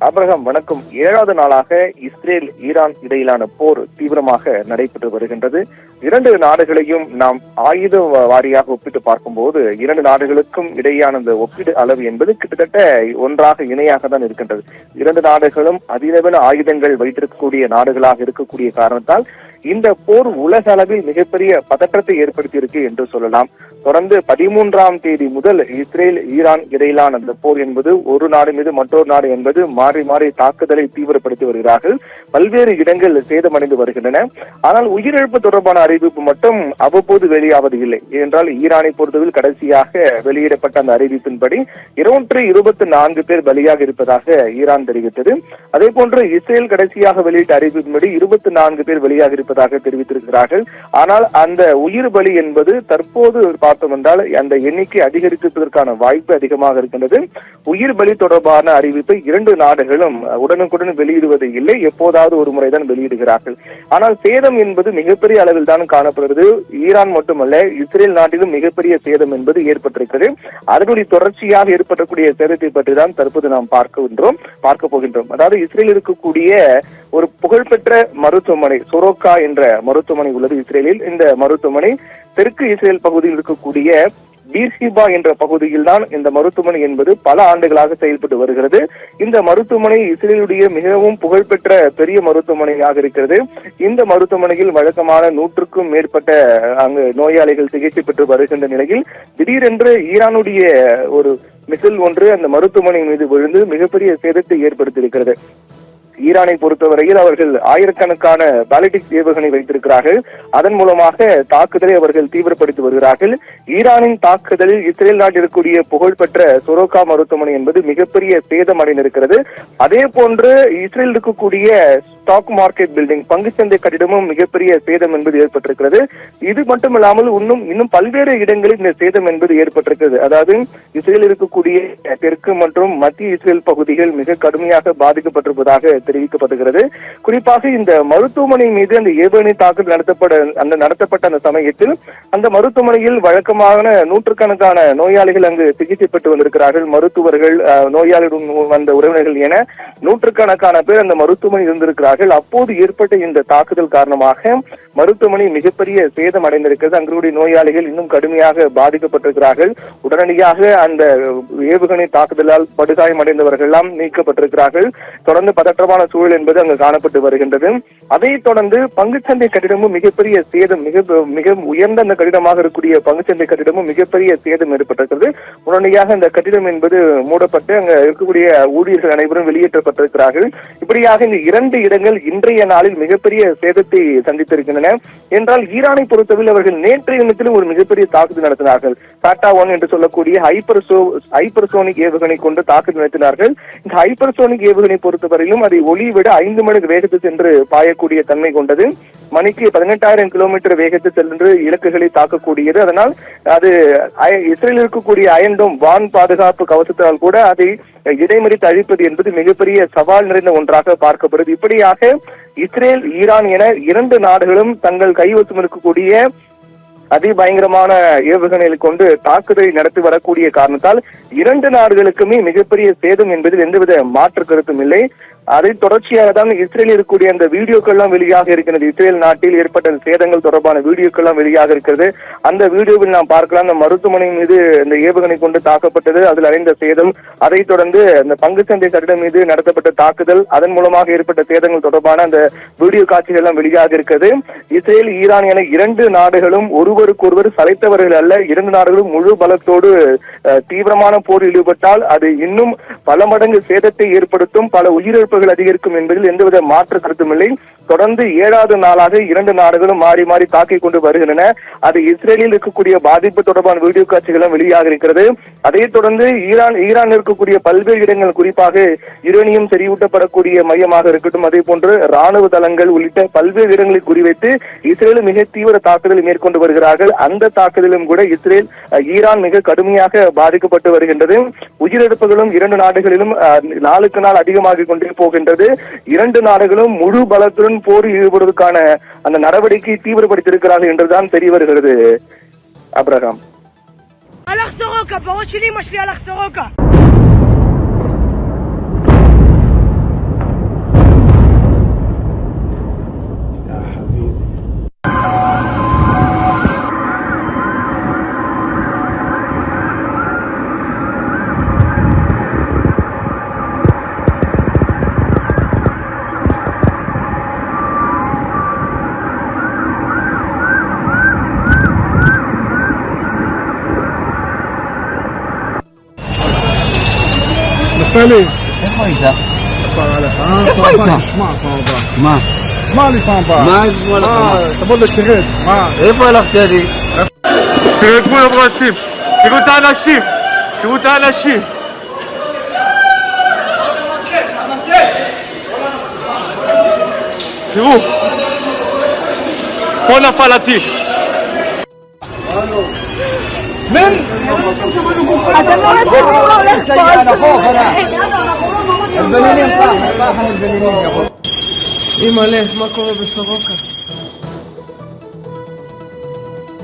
Abraham வணக்கம். 7வது நாளாக இஸ்ரேல் ஈரான் இடையிலான போர் தீவிரமாக நடைபெற்று வருகின்றது. 2 நாடுகளையும் நாம் ஆயுத வாரியாக ஒப்பிட்டு பார்க்கும்போது 2 நாடுகளுக்கும் இடையான இந்த ஒப்பீடு அளவு என்பது கிட்டத்தட்ட ஒன்றாக இணையாக தான் இருக்கின்றது. 2 நாடுகளும் அதிநவீன ஆயுதங்கள் வைத்திருக்கக்கூடிய நாடுகளாக இருக்கக்கூடிய காரணத்தால் இந்த போர் உலக அளவில் மிகப்பெரிய பதற்றத்தை ஏற்படுத்தியிருக்கு என்று சொல்லலாம். தொடர்ந்து 13ஆம் தேதி முதல் இஸ்ரேல் ஈரான் இடையிலான அந்த போர் என்பது ஒரு நாடு மீது மற்றொரு நாடு என்பது மாறி மாறி தாக்குதலை தீவிரப்படுத்தி வருகிறார்கள். பல்வேறு இடங்கள் சேதமடைந்து வருகின்றன. ஆனால் உயிரிழப்பு தொடர்பான அறிவிப்பு மட்டும் அவ்வப்போது வெளியாவது இல்லை. ஏனென்றால் ஈரானை பொறுத்தவரை கடைசியாக வெளியிடப்பட்ட அந்த அறிவிப்பின்படி 224 பேர் பலியாக இருப்பதாக ஈரான் தெரிவித்தது. அதே போன்று இஸ்ரேல் கடைசியாக வெளியிட்ட அறிவிப்பின்படி 24 பேர் பலியாக இருப்பதாக தெரிவித்திருக்கிறார்கள். ஆனால் அந்த உயிர் பலி என்பது தற்போது பார்த்தோம் என்றால் அந்த எண்ணிக்கை அதிகரிப்பதற்கான வாய்ப்பு அதிகமாக இருக்கின்றது. உயிர் பலி தொடர்பான அறிவிப்பை 2 நாடுகளும் உடனுக்குடன் வெளியிடுவது இல்லை, எப்போதாவது ஒரு முறைதான் வெளியிடுகிறார்கள். ஆனால் சேதம் என்பது மிகப்பெரிய அளவில் தான் காணப்படுகிறது. ஈரான் மட்டுமல்ல, இஸ்ரேல் நாட்டிலும் மிகப்பெரிய சேதம் என்பது ஏற்பட்டிருக்கிறது. அதனுடைய தொடர்ச்சியாக ஏற்படக்கூடிய சேதத்தை பற்றி தான் தற்போது நாம் பார்க்க போகின்றோம். அதாவது இஸ்ரேல் இருக்கக்கூடிய ஒரு புகழ்பெற்ற மருத்துவமனை சொரோக்கா என்ற மருத்துவமனை உள்ளது இஸ்ரேலில். இந்த மருத்துவமனை தெற்கு இஸ்ரேல் பகுதியில் இருக்கக்கூடிய பீர்ஹிபா என்ற பகுதியில் தான் இந்த மருத்துவமனை என்பது பல ஆண்டுகளாக செயல்பட்டு வருகிறது. இந்த மருத்துவமனை இஸ்ரேலுடைய மிகவும் புகழ்பெற்ற பெரிய மருத்துவமனையாக இருக்கிறது. இந்த மருத்துவமனையில் வழக்கமான 100க்கும் மேற்பட்ட அங்கு நோயாளிகள் சிகிச்சை பெற்று வருகின்ற நிலையில் திடீரென்று ஈரானுடைய ஒரு மிசைல் ஒன்று அந்த மருத்துவமனை மீது விழுந்து மிகப்பெரிய சேதத்தை ஏற்படுத்தியிருக்கிறது. ஈரானை பொறுத்தவரையில் அவர்கள் ஆயிரக்கணக்கான பாலிஸ்டிக் ஏவுகணை வைத்திருக்கிறார்கள். அதன் மூலமாக தாக்குதலை அவர்கள் தீவிரப்படுத்தி வருகிறார்கள். ஈரானின் தாக்குதலில் இஸ்ரேல் நாட்டில் இருக்கக்கூடிய புகழ்பெற்ற சொரோக்கா மருத்துவமனை என்பது மிகப்பெரிய சேதம் அடைந்திருக்கிறது. அதே போன்று இஸ்ரேல் இருக்கக்கூடிய ஸ்டாக் மார்க்கெட் பில்டிங் பங்குச்சந்தை கட்டிடமும் மிகப்பெரிய சேதம் என்பது ஏற்பட்டிருக்கிறது. இது மட்டுமில்லாமல் இன்னும் பல்வேறு இடங்களில் இந்த சேதம் என்பது ஏற்பட்டிருக்கிறது. அதாவது இஸ்ரேல் இருக்கக்கூடிய தெற்கு மற்றும் மத்திய இஸ்ரேல் பகுதிகள் மிக கடுமையாக பாதிக்கப்பட்டிருப்பதாக தெரிவிக்கப்படுகிறது. குறிப்பாக இந்த மருத்துவமனை மீது அந்த ஏவுகணை தாக்குதல் நடத்தப்பட்ட அந்த சமயத்தில் அந்த மருத்துவமனையில் வழக்கமான 100கணக்கான நோயாளிகள் அங்கு சிகிச்சை பெற்று வந்திருக்கிறார்கள். மருத்துவர்கள், நோயாளியுடன் வந்த உறவினர்கள் என 100கணக்கான பேர் அந்த மருத்துவமனை இருந்திருக்கிறார்கள். அப்போது ஏற்பட்ட இந்த தாக்குதல் காரணமாக மருத்துவமனை மிகப்பெரிய சேதம் அடைந்திருக்கிறது. அங்குடைய நோயாளிகள் இன்னும் கடுமையாக பாதிக்கப்பட்டிருக்கிறார்கள். உடனடியாக அந்த ஏவுகணை தாக்குதலால் படுகாயம் அடைந்தவர்கள் எல்லாம் நீக்கப்பட்டிருக்கிறார்கள். தொடர்ந்து பதற்றமான சூழல் என்பது அங்கு காணப்பட்டு வருகின்றது. அதைத் தொடர்ந்து பங்குச்சந்தை கட்டிடமும் மிகப்பெரிய சேதம், மிக உயர்ந்த அந்த கட்டிடமாக இருக்கக்கூடிய பங்குச்சந்தை கட்டிடமும் மிகப்பெரிய சேதம் ஏற்பட்டிருக்கிறது. உடனடியாக அந்த கட்டிடம் என்பது மூடப்பட்டு அங்க இருக்கக்கூடிய ஊழியர்கள் அனைவரும் வெளியேற்றப்பட்டிருக்கிறார்கள். இப்படியாக இந்த 2 இடங்கள் இன்றைய நாளில் மிகப்பெரிய சேதத்தை சந்தித்திருக்கின்றன. என்றால் ஈரானை பொறுத்தவரை அவர்கள் நேற்றைய தினத்திலும் ஒரு மிகப்பெரிய தாக்குதல் நடத்தினார்கள். பாட்டா 1 என்று சொல்லக்கூடிய ஹைப்பர்சோனிக் ஏவுகணை கொண்டு தாக்குதல் நடத்தினார்கள். இந்த ஹைப்பர்சோனிக் ஏவுகணை பொறுத்தவரையிலும் அதை ஒளியை விட 5 மடங்கு வேகத்தில் சென்று பாயக்கூடிய தன்மை கொண்டது. மணிக்கு 18,000 கிலோமீட்டர் வேகத்தில் சென்று இலக்குகளை தாக்கக்கூடியது. அதனால் அது இஸ்ரேலில் இருக்கக்கூடிய அயன்டோம் வான் பாதுகாப்பு கவசத்தால் கூட அதை இடைமறித்து அழிப்பது என்பது மிகப்பெரிய சவால் நிறைந்த ஒன்றாக பார்க்கப்படுது. இப்படியாக இஸ்ரேல், ஈரான் என 2 நாடுகளும் தங்கள் கைவசம் இருக்கக்கூடிய அதிபயங்கரமான ஏவுகணைகளை கொண்டு தாக்குதலை நடத்தி வரக்கூடிய காரணத்தால் 2 நாடுகளுக்குமே மிகப்பெரிய சேதம் என்பதில் எந்தவித மாற்று கருத்தும் இல்லை. அதை தொடர்ச்சியாக தான் இஸ்ரேலில் இருக்கக்கூடிய அந்த வீடியோக்கள் எல்லாம் வெளியாக இருக்கிறது. இஸ்ரேல் நாட்டில் ஏற்பட்ட சேதங்கள் தொடர்பான வீடியோக்கள் எல்லாம் வெளியாக இருக்கிறது. அந்த வீடியோவில் நாம் பார்க்கலாம், அந்த மருத்துவமனை மீது அந்த ஏவுகணை கொண்டு தாக்கப்பட்டது, அதில் அடைந்த சேதம், அதைத் தொடர்ந்து அந்த பங்குச்சந்தை கட்டிடம் மீது நடத்தப்பட்ட தாக்குதல், அதன் மூலமாக ஏற்பட்ட சேதங்கள் தொடர்பான அந்த வீடியோ காட்சிகள் எல்லாம் வெளியாக இருக்கிறது. இஸ்ரேல், ஈரான் என 2 நாடுகளும் ஒருவருக்கொருவர் சளைத்தவர்கள் அல்ல. 2 நாடுகளும் முழு பலத்தோடு தீவிரமான போரில் ஈடுபட்டால் அது இன்னும் பல மடங்கு சேதத்தை ஏற்படுத்தும், பல உயிரிழப்புகள் அதிகரிக்கும் என்பதில் எந்தவித மாற்று கருத்தும் இல்லை. தொடர்ந்து 7வது நாளாக 2 நாடுகளும் மாறி மாறி தாக்கிக் கொண்டு வருகின்றன. அது இஸ்ரேலில் இருக்கக்கூடிய பாதிப்பு தொடர்பான வீடியோ காட்சிகளும் வெளியாக இருக்கிறது. அதைத் தொடர்ந்து ஈரான் இருக்கக்கூடிய பல்வேறு இடங்கள், குறிப்பாக யுரேனியம் செறிவூட்டப்படக்கூடிய மையமாக இருக்கட்டும், அதே போன்று ராணுவ தளங்கள் உள்ளிட்ட பல்வேறு இடங்களை குறிவைத்து இஸ்ரேல் மிக தீவிர தாக்குதலை மேற்கொண்டு வருகிறார்கள். அந்த தாக்குதலும் கூட ஈரான் மிக கடுமையாக பாதிக்கப்பட்டு வருகின்றது. உயிரிழப்புகளும் 2 நாடுகளிலும் நாளுக்கு நாள் அதிகமாகிக் கொண்டே போகின்றது. 2 நாடுகளும் முழு பலத்துடன் போரில் ஈடுபடுவதற்கான அந்த நடவடிக்கை தீவிரப்படுத்தியிருக்கிறார்கள் என்றுதான் தெரிய வருகிறது. அப்ரஹாம். לי. איפה היית? איפה היית? תשמע פעם הבאה. מה? תשמע לי פעם הבאה. מה ישמע לך? תבוא לתרד. מה? איפה הלכת לי? תראה את כולם רצים. תראו את האנשים. תראו את האנשים. תראו. פה נפל הטיש. אתם לא נתנו לו البنانين صح البنانين אימא'לה, מה קורה בסורוקה?